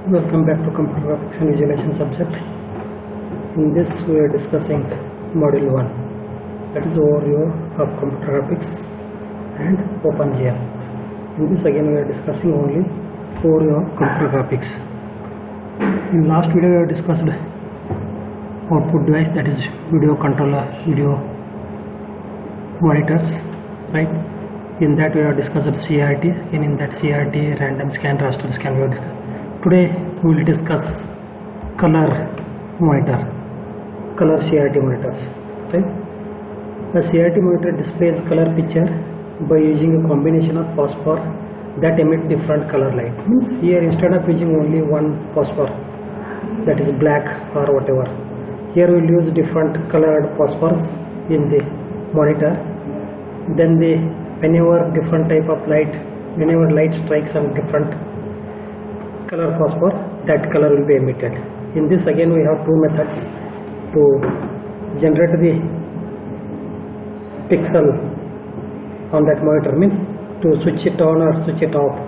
Welcome back to Computer Graphics and Visualization subject. In this we are discussing Module 1, that is overview of Computer Graphics and OpenGL. In this again we are discussing only overview of Computer Graphics. In last video we have discussed output device, that is video controller, video monitors, right? In that we have discussed CRT, and in that CRT random scan, raster scan we have discussed. Today we will discuss color monitor, color CRT monitors, right? The CRT monitor displays color picture by using a combination of phosphor that emit different color light. Means here instead of using only one phosphor, that is black or whatever, here we will use different colored phosphors in the monitor. Then whenever different type of light, whenever light strikes on different color phosphor, that color will be emitted. In this again we have two methods to generate the pixel on that monitor, means to switch it on or switch it off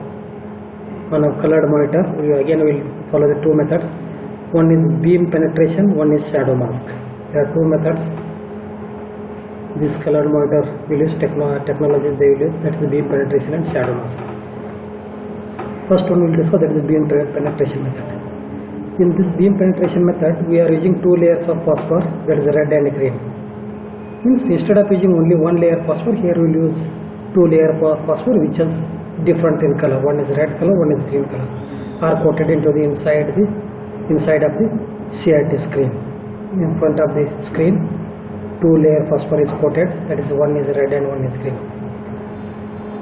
on a colored monitor. We again will follow the two methods. One is beam penetration, one is shadow mask. There are two methods. This colored monitor will use technologies they will use, that is beam penetration and shadow mask. First one we will discuss, that is beam penetration method. In this beam penetration method we are using two layers of phosphor, that is red and green. Means instead of using only one layer phosphor, here we will use two layer phosphor which is different in color. One is red color, one is green color, are coated into the inside of the CRT screen. In front of the screen, two layer phosphor is coated, that is one is red and one is green.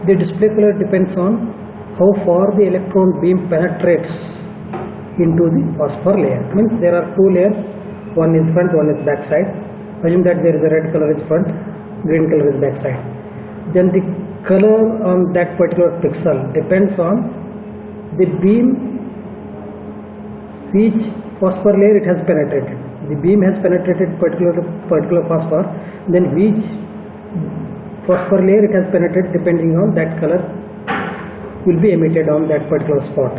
The display color depends on how far the electron beam penetrates into the phosphor layer. Means there are two layers, one is front, one is back side. Assume that there is a red color is front, green color is back side. Then the color on that particular pixel depends on the beam which phosphor layer it has penetrated. The beam has penetrated particular phosphor, then which phosphor layer it has penetrated, depending on that color will be emitted on that particular spot.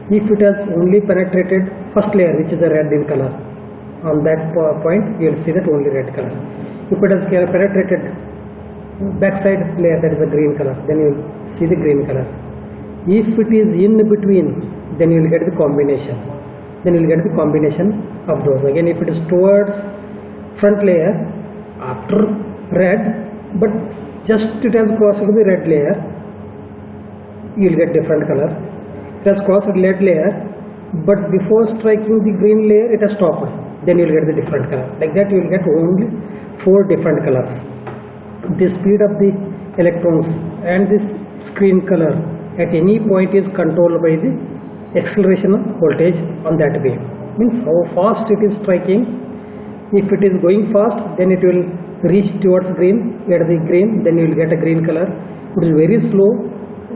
If it has only penetrated first layer, which is a red in color, on that point you will see that only red color. If it has penetrated backside layer, that is a green color, then you will see the green color. If it is in between, then you will get the combination. Then you will get the combination of those. Again, if it is towards front layer after red, but just it has crossed the red layer, you will get different color. It has crossed red layer, but before striking the green layer it has stopped, then you will get the different color. Like that you will get only four different colors. The speed of the electrons and this screen color at any point is controlled by the acceleration of voltage on that beam. Means how fast it is striking. If it is going fast, then it will reach towards green, get the green, then you will get a green color. It is very slow,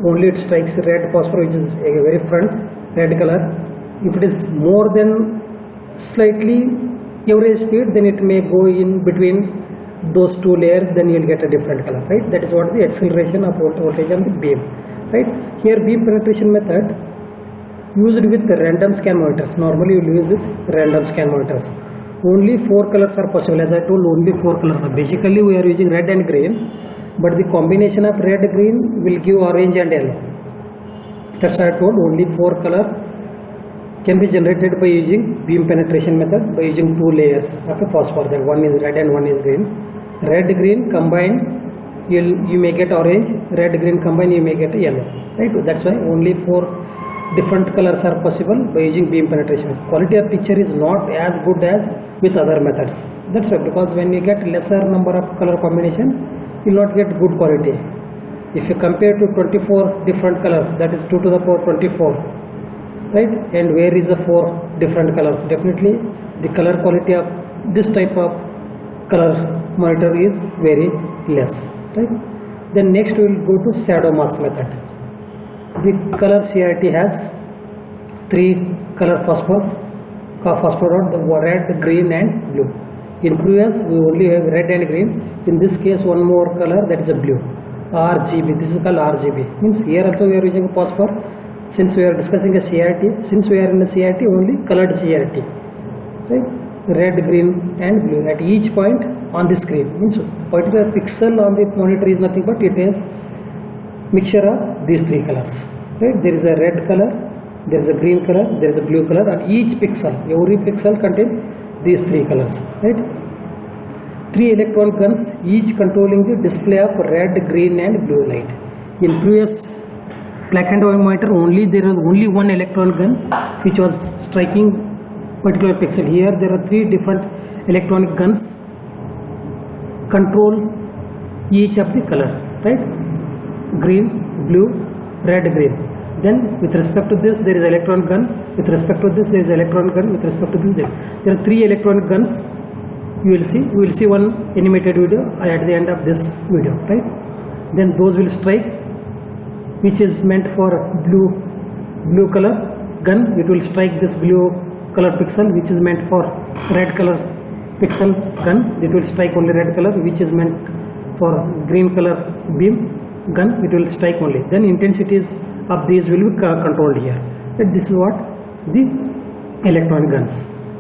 only it strikes red phosphor, which is a very front, red color. If it is more than slightly average speed, then it may go in between those two layers, then you will get a different color, right? That is what the acceleration of voltage on the beam, right? Here beam penetration method used with the random scan monitors. Normally you will use with random scan monitors. Only four colors are possible. As I told, only four colors. Basically we are using red and green, but the combination of red green will give orange and yellow. That's why I told only four color can be generated by using beam penetration method, by using two layers of a phosphor. That one is red and one is green. Red green combined, you may get orange. Red green combined, you may get yellow, right? That's why only four different colors are possible by using beam penetration. Quality of picture is not as good as with other methods. That's why, because when you get lesser number of color combination, you will not get good quality. If you compare to 24 different colors, that is 2 to the power 24, right? And where is the four different colors? Definitely the color quality of this type of color monitor is very less, right? Then next we will go to shadow mask method. The color CRT has three color phosphor rod, the red, green and blue. In previous we only have red and green. In this case one more color, that is a blue, RGB. This is called RGB. Means here also we are using phosphor, since we are discussing a CRT, since we are in a CRT, only colored CRT, right? Red, green and blue at each point on the screen. Means particular pixel on the monitor is nothing but it is mixture of these three colors, right? There is a red color, there is a green color, there is a blue color. On each pixel, every pixel contains these three colors, right? 3 electron guns, each controlling the display of red, green and blue light. In previous black and white monitor, there was only one electron gun which was striking particular pixel. Here there are 3 different electronic guns control each of the color, right? Green, blue, red, green. Then with respect to this there is electron gun, with respect to this there is electron gun, with respect to this there are 3 electronic guns. You will see one animated video at the end of this video, right? Then those will strike, which is meant for blue color gun. It will strike this blue color pixel, which is meant for red color pixel gun. It will strike only red color, which is meant for green color beam gun. It will strike only. Then intensities of these will be controlled here. Right? This is what the electron guns,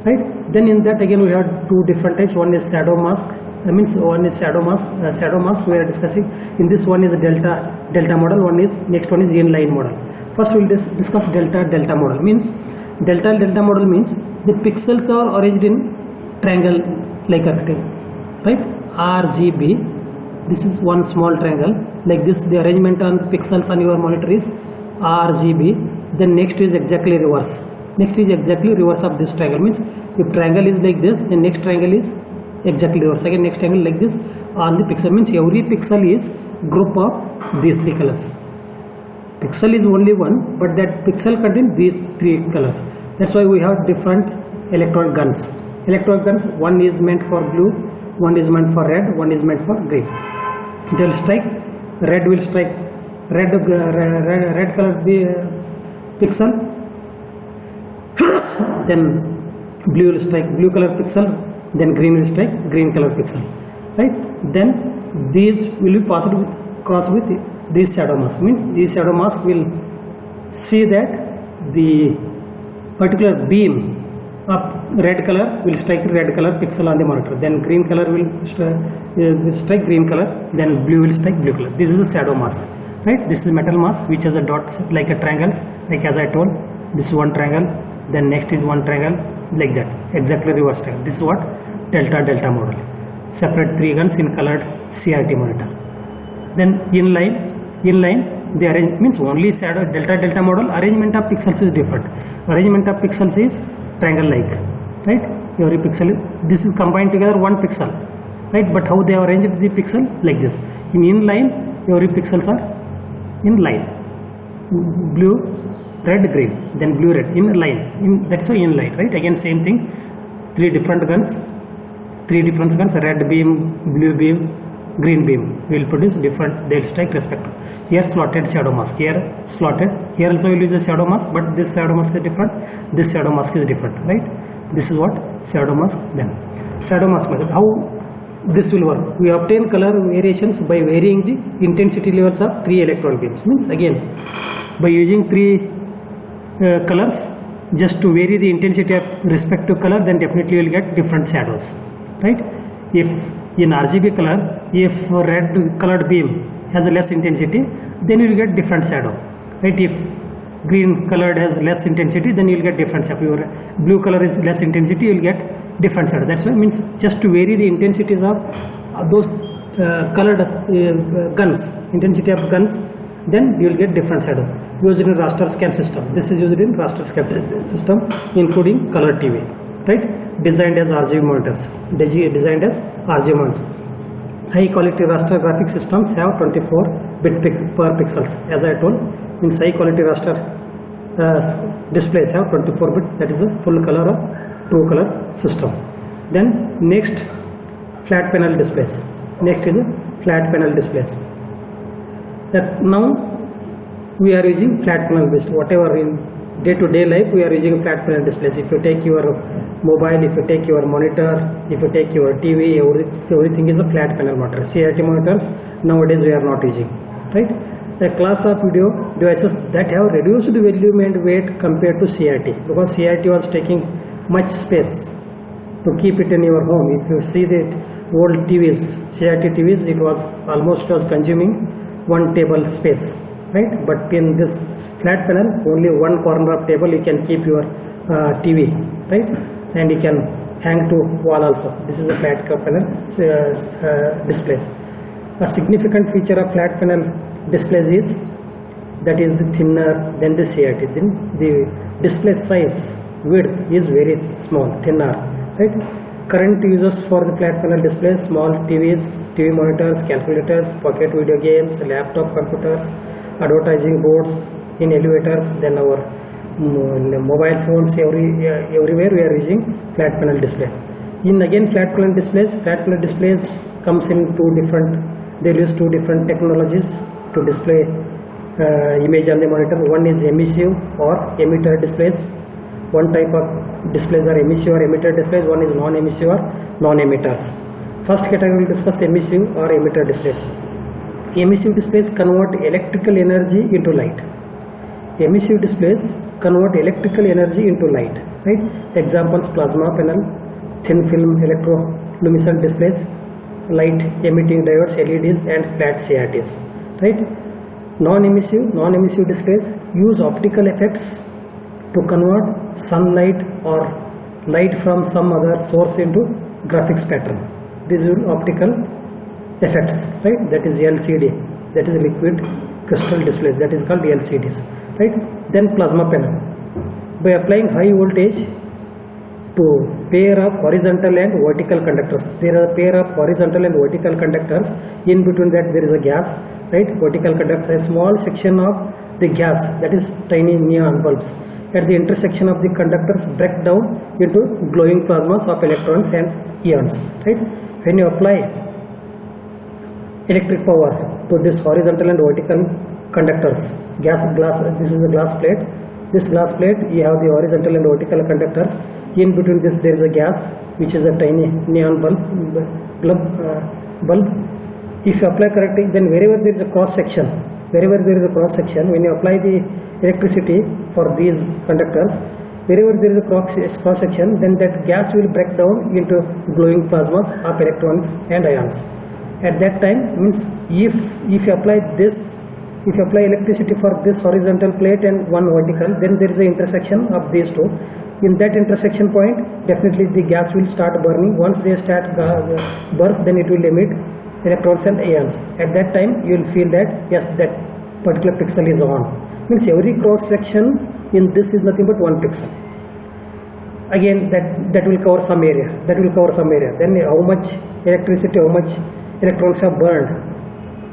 right? Then in that again we have 2 different types. One is shadow mask. One is shadow mask we are discussing. In this one is a delta model. Next one is inline model. First we will discuss delta model. Means delta model means the pixels are arranged in triangle like architecture, right? RGB. This is one small triangle like this. The arrangement on pixels on your monitor is RGB. Then next is exactly reverse. Next is exactly reverse of this triangle. Means if triangle is like this, the next triangle is exactly reverse. Again next triangle like this on the pixel. Means every pixel is group of these 3 colors. Pixel is only one, but that pixel contains these 3 colors. That's why we have different electron guns. Electron guns, one is meant for blue, one is meant for red, one is meant for green. They will strike. Red will strike red color pixel. Then blue will strike blue color pixel. Then green will strike green color pixel, right? Then these will be crossed with this shadow mask. Means this shadow mask will see that the particular beam of red color will strike red color pixel on the monitor. Then green color will strike green color. Then blue will strike blue color. This is the shadow mask, right? This is metal mask which has a dots like a triangles, like as I told. This is one triangle. Then next is one triangle like that. Exactly reverse triangle. This is what delta model. Separate 3 guns in colored CRT monitor. Then inline the arrange means only shadow delta model. Arrangement of pixels is different. Arrangement of pixels is triangle like, right? Every pixel this is combined together one pixel, right? But how they have arranged the pixel like this. In inline every pixels are in line. Blue, red, green, then blue, red in line. That's why inline, right? Again same thing. 3 different guns. Red beam, blue beam, green beam will produce different. They will strike respectively. Here slotted shadow mask. Here slotted. Here also will use a shadow mask, but this shadow mask is different. This shadow mask is different, right? This is what shadow mask. Then shadow mask method. How this will work? We obtain color variations by varying the intensity levels of 3 electron beams. Means again by using 3 colors, just to vary the intensity of respective color, then definitely you will get different shadows, right? If in RGB color, if red colored beam has a less intensity, then you will get different shadow, right? If green colored has less intensity, then you will get different shadow. Your blue color is less intensity, you will get different shadow. That's why it means just to vary the intensities of those colored guns, intensity of guns, then you will get different shadow. Used in raster scan system. This is used in raster scan system, including color TV, right? Designed as RGB monitors. Designed as RGB monitors. High quality raster graphic systems have 24 bit per pixels. As I told, in high quality raster displays have 24 bit. That is a full color or 2 color system. Then next, flat panel displays. Next is flat panel displays. That now we are using flat panel based. Whatever in day-to-day life we are using flat panel displays. If you take your mobile, if you take your monitor, if you take your TV, everything is a flat panel monitor. CRT monitors nowadays we are not using, right? a class of video devices that have reduced volume and weight compared to CRT, because CRT was taking much space to keep it in your home. If you see the old TVs, CRT TVs, it was consuming one table space, right? But in this flat panel, only one corner of table you can keep your TV, right? And you can hang to wall also. This is a flat panel displays. A significant feature of flat panel displays is that is the thinner than the CRT. Then the display size width is very small, thinner, right? Current uses for the flat panel displays: small TVs, TV monitors, calculators, pocket video games, laptop computers, advertising boards in elevators, then our mobile phones. Everywhere we are using flat panel display. In again flat panel displays comes in two different, they use two different technologies to display image on the monitor. One is emissive or emitter displays. One type of displays are emissive or emitter displays. One is non-emissive or non-emitters. First category will discuss emissive or emitter displays. Emissive displays convert electrical energy into light. Emissive displays convert electrical energy into light, right? Examples: plasma panel, thin film electroluminescent displays, light emitting diodes, LEDs, and flat CRTs, right? Non-emissive displays use optical effects to convert sunlight or light from some other source into graphics pattern. These are optical effects, right? That is LCD, that is liquid crystal displays, that is called LCDs, right? Then plasma panel. By applying high voltage to pair of horizontal and vertical conductors, there are a pair of horizontal and vertical conductors. In between that there is a gas, right? Vertical conductor, a small section of the gas, that is tiny neon bulbs. At the intersection of the conductors break down into glowing plasmas of electrons and ions, right? When you apply electric power to this horizontal and vertical conductors, glass, this is a glass plate. This glass plate, you have the horizontal and vertical conductors. In between this there is a gas, which is a tiny neon bulb. If you apply correctly, then wherever there is a cross section, when you apply the electricity for these conductors, wherever there is a cross section, then that gas will break down into glowing plasmas of electrons and ions. At that time, means if you apply electricity for this horizontal plate and one vertical, then there is an intersection of these two. In that intersection point, definitely the gas will start burning. Once they start burst, then it will emit electrons and ions. At that time, you will feel that yes, that particular pixel is on. Means every cross section in this is nothing but one pixel. Again, that will cover some area. Then how much electricity, how much electrons are burned,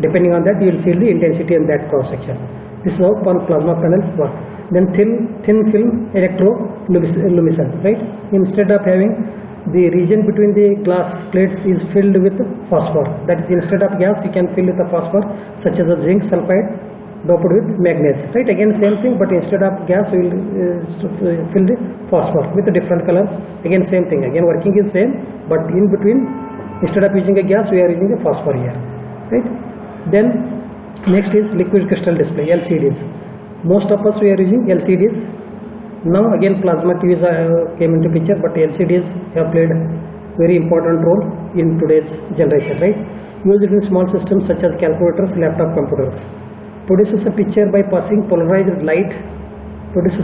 depending on that you will feel the intensity in that cross section. This is how plasma panels work. Then thin film electroluminescent, right? Instead of having the region between the glass plates is filled with phosphor, that is, instead of gas you can fill with the phosphor, such as a zinc sulfide doped with manganese, right? Again same thing, but instead of gas we will fill the phosphor with the different colors. Again same thing, again working is same, but in between, instead of using a gas we are using a phosphor here, right? Then next is liquid crystal display, LCDs. Most of us we are using LCDs. Now again plasma TVs came into picture, but LCDs have played very important role in today's generation, right? Used in small systems such as calculators, laptop computers. Produces a picture by passing polarized light. Polarized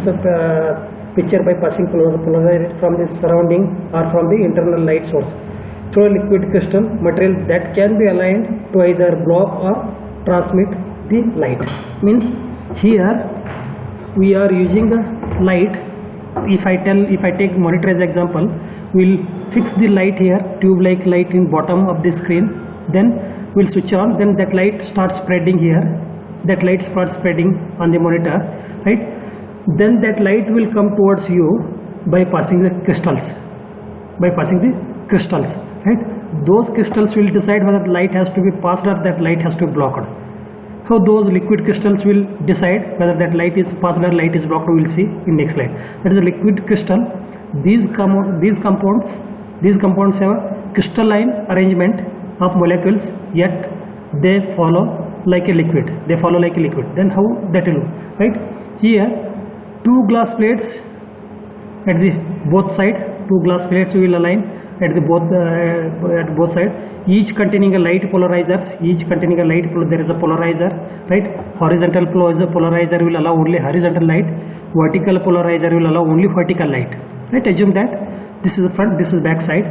from the surrounding or from the internal light source through a liquid crystal material that can be aligned to either block or transmit the light. Means here we are using the light. If I take monitor as example, we'll fix the light here, tube like light in bottom of the screen, then we'll switch on, then that light starts spreading here, that light starts spreading on the monitor, right? Then that light will come towards you by passing the crystals, right? Those crystals will decide whether the light has to be passed or that light has to be blocked. So those liquid crystals will decide whether that light is passed or light is blocked. We will see in next slide. That is a liquid crystal. These compounds have a crystalline arrangement of molecules, yet they follow like a liquid, they follow like a liquid. Then how that will, right? Here two glass plates at the both side, two glass plates we will align at the both side, each containing a light polarizers, each containing a light there is a polarizer, right? Horizontal polarizer will allow only horizontal light, vertical polarizer will allow only vertical light, right? Assume that this is the front, this is back side.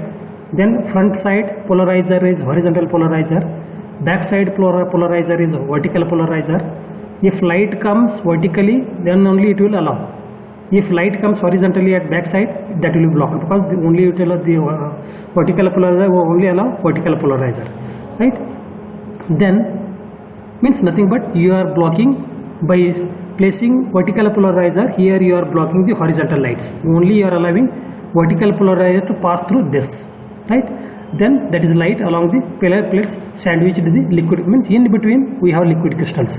Then front side polarizer is horizontal polarizer, back side polarizer is vertical polarizer. If light comes vertically, then only it will allow. If light comes horizontally at back side, that will be blocked, because only it will the vertical polarizer will only allow vertical polarizer, right? Then means nothing but you are blocking by placing vertical polarizer here, you are blocking the horizontal lights. Only you are allowing vertical polarizer to pass through this, right? Then that is light along the plates sandwiched the liquid, means in between we have liquid crystals.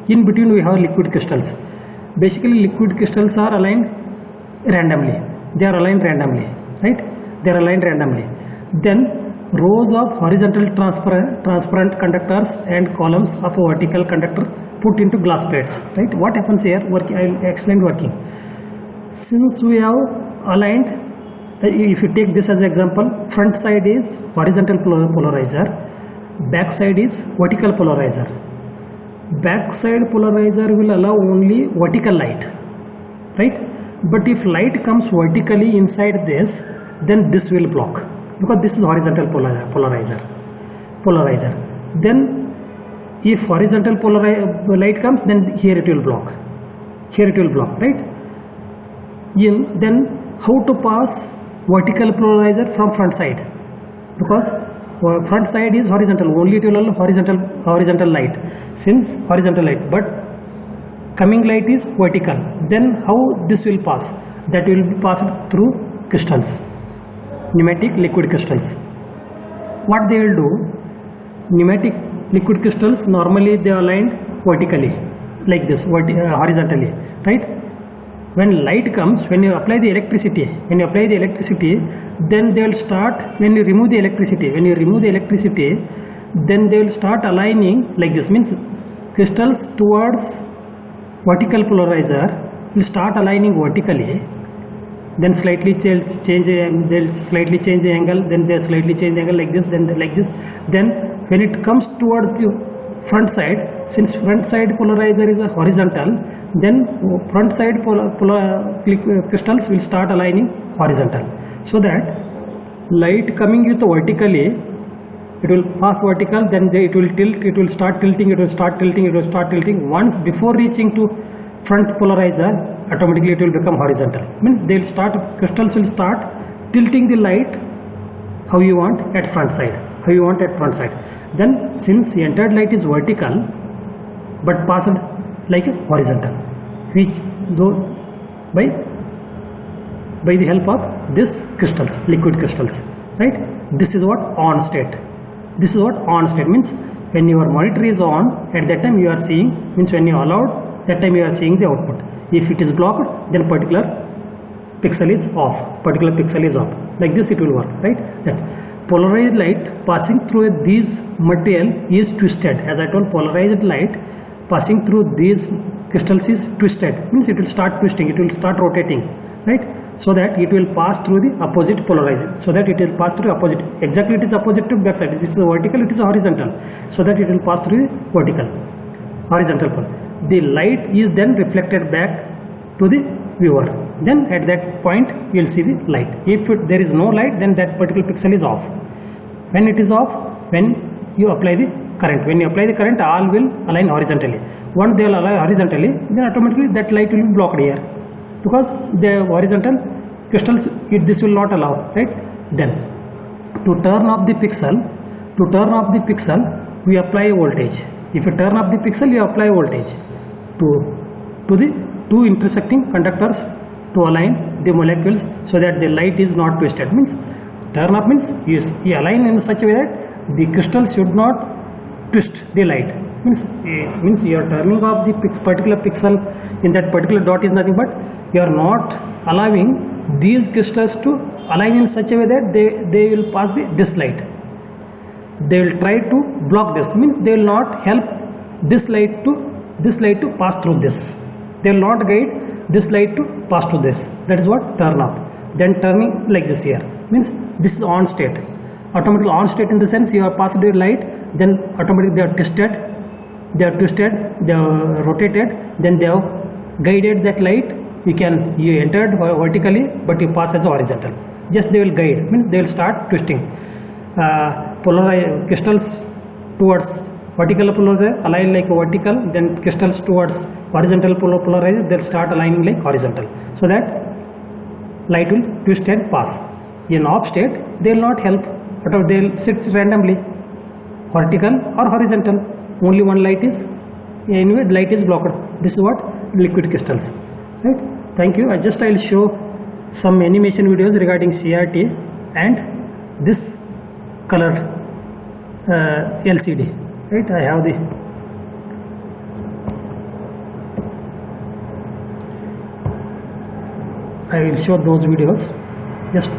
In between we have liquid crystals. Basically liquid crystals are aligned randomly. They are aligned randomly, right? They are aligned randomly. Then rows of horizontal transparent conductors and columns of a vertical conductor put into glass plates, right? What happens here? I will explain working. Since we have aligned, if you take this as an example, front side is horizontal polarizer, back side is vertical polarizer. Back side polarizer will allow only vertical light, right? But if light comes vertically inside this, then this will block, because this is horizontal polarizer. Then if horizontal light comes, then here it will block, right? Then how to pass vertical polarizer from front side? Because front side is horizontal, only it will allow horizontal light, since horizontal light, but coming light is vertical. Then how this will pass? That will be passed through crystals, pneumatic liquid crystals. What they will do? Pneumatic liquid crystals normally they are aligned vertically like this, horizontally, right? When light comes, when you apply the electricity, then they will start, when you remove the electricity, then they will start aligning like this, means crystals towards vertical polarizer will start aligning vertically, then slightly change the angle, then they slightly change the angle like this, then like this. Then when it comes towards the front side, since front side polarizer is a horizontal, then front side crystals will start aligning horizontal, so that light coming with vertically, it will pass vertical, then it will tilt, it will start tilting. Once before reaching to front polarizer, automatically it will become horizontal. Means crystals will start tilting the light how you want at front side, Then since the entered light is vertical but passed like a horizontal, which though by the help of this crystals, liquid crystals, right? This is what on state. Means when your monitor is on, at that time you are seeing, means when you allowed, that time you are seeing the output. If it is blocked, then particular pixel is off. Like this it will work, right? That polarized light passing through these material is twisted. As I told, polarized light passing through these crystals is twisted, means it will start twisting, it will start rotating, right? So that it will pass through the opposite polarizer, exactly it is opposite to back side. This is vertical, it is horizontal, so that it will pass through the horizontal pole. The light is then reflected back to the viewer, then at that point you will see the light. If there is no light, then that particular pixel is off. When it is off, when you apply the current, all will align horizontally. Once they will align horizontally, then automatically that light will be blocked here, because the horizontal crystals, this will not allow, right? Then to turn off the pixel, we apply a voltage. If you turn off the pixel, you apply voltage to the two intersecting conductors to align the molecules, so that the light is not twisted. Means turn off means you align in such a way that the crystal should not twist the light. Means you are turning off the particular pixel in that particular dot is nothing but you are not allowing these crystals to align in such a way that they will pass this light. They will try to block this, means they will not help this light to pass through this. They will not guide this light to pass through this. That is what turn off. Then turning like this here means this is on state. Automatically on state in the sense you have passed your light, then automatically they are twisted, they are rotated, then they have guided that light. You entered vertically but you pass as horizontal. Just they will guide, means they will start twisting. Crystals towards vertical polarize align like vertical, then crystals towards horizontal polarize, they will start aligning like horizontal, so that light will twist and pass. In off state they will not help, but they will sit randomly, vertical or horizontal. Only one light is, anyway light is blocked. This is what liquid crystals, right? Thank you. I will show some animation videos regarding CRT and this colored LCD, right? I have the I will show those videos. Just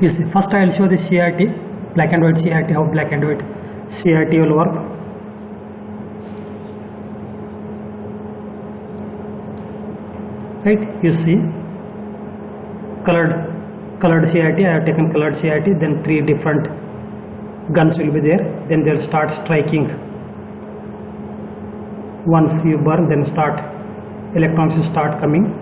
you see, first I will show the CRT, black and white CRT, how black and white CRT will work. Right, you see colored CRT. I have taken colored CRT, then 3 different guns will be there, then they will start striking. Once you burn, then electrons will start coming.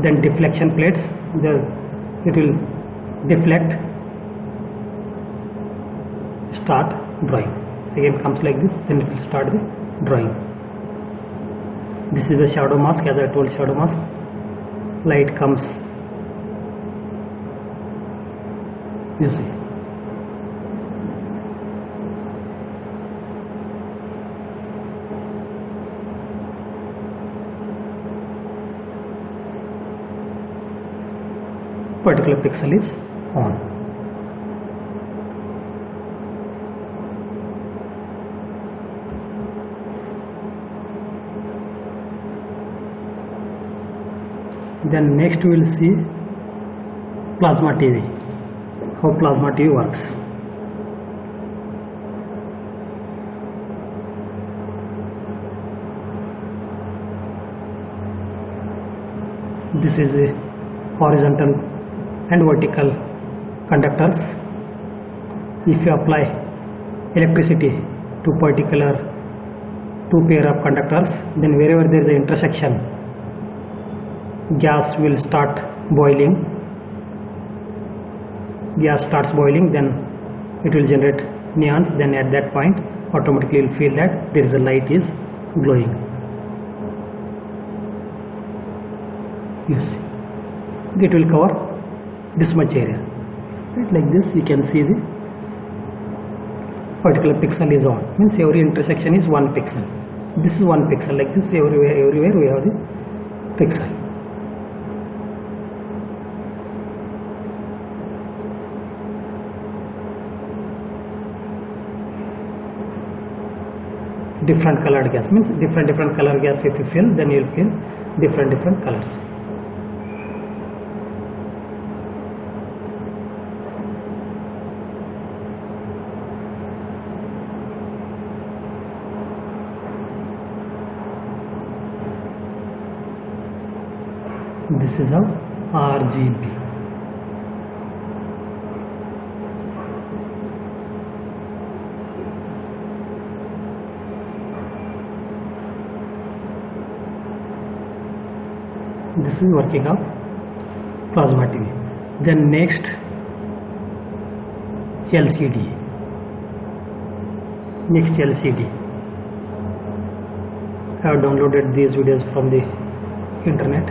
Then deflection plates, it will deflect, start drawing. Again comes like this, then it will start the drawing. This is the shadow mask, as I told, shadow mask. Light comes, you see. Particular pixel is on. Then next we will see plasma TV, how plasma TV works. This is a horizontal and vertical conductors. If you apply electricity to particular 2 pair of conductors, then wherever there is an intersection, gas will start boiling. Gas starts boiling, then it will generate neons. Then at that point automatically you will feel that there is a light is glowing. You see, it will cover this much area, right? Like this you can see the particular pixel is on, means every intersection is 1 pixel. This is 1 pixel, like this everywhere we have the pixel. Different colored gas means different color gas. If you fill, then you will feel different colors. This is how RGB. This is working of plasma TV. Then next LCD. I have downloaded these videos from the internet.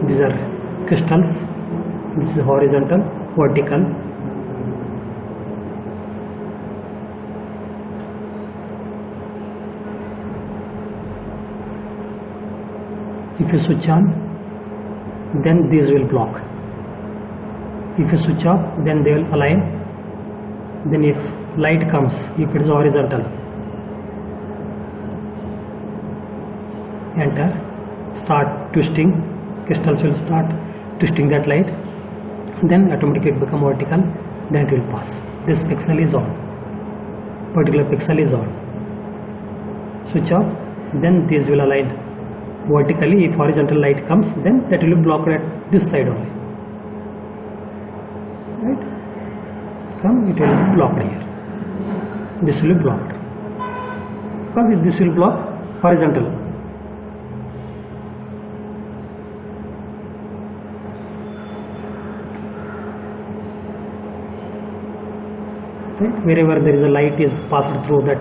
These are crystals. This is horizontal, vertical. If you switch on, then these will block. If you switch off, then they will align. Then if light comes, if it is horizontal, enter, start twisting, crystals will start twisting that light, then automatically it become vertical, then it will pass. This pixel is on, particular pixel is on. Switch off, then these will align vertically. If horizontal light comes, then that will be blocked at this side only, right? Come, it will be blocked here. This will be blocked because this will block horizontal. Right? Wherever there is a light is passed through that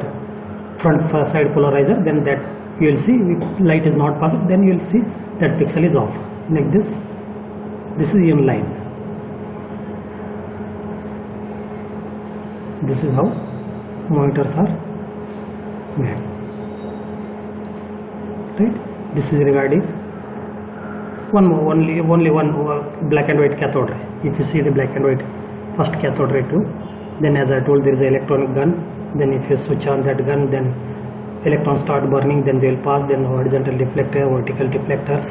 front side polarizer, then that you will see if light is not passed, then you will see that pixel is off, like this. This is in line. This is how monitors are made, right? This is regarding only one black and white cathode ray. If you see the black and white first cathode ray too, then as I told, there is an electronic gun. Then if you switch on that gun, then electrons start burning, then they will pass, then horizontal deflector, vertical deflectors.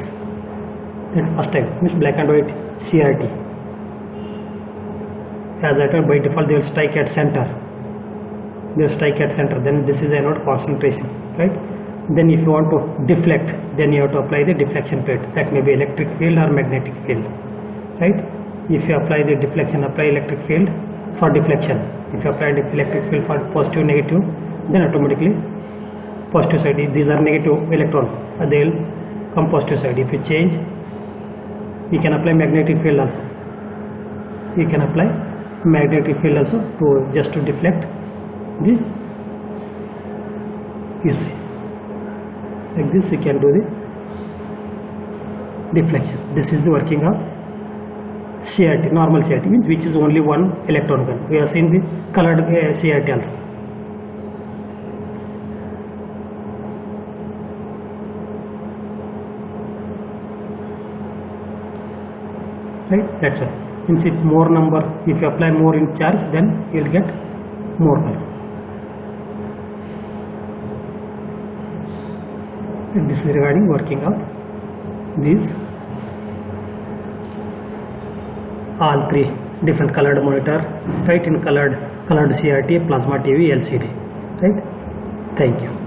Then first type means black and white CRT. As I told, by default they will strike at center. They will strike at center. Then this is anode concentration, right? Then if you want to deflect, then you have to apply the deflection plate. That may be electric field or magnetic field, right? If you apply the deflection, apply electric field for deflection. If you apply the electric field for positive, negative, then automatically positive side. These are negative electrons, they will come positive side. If you change, you can apply magnetic field also. You can apply magnetic field also to just to deflect the, you see, like this you can do the deflection. This is the working of CRT. Normal CRT means which is only one electron gun. We have seen the colored CRT also. Right, that's it. Means if more number, if you apply more in charge, then you will get more color. And this is regarding working of these all three different colored monitor, right? In colored CRT, plasma TV, LCD, right? Thank you.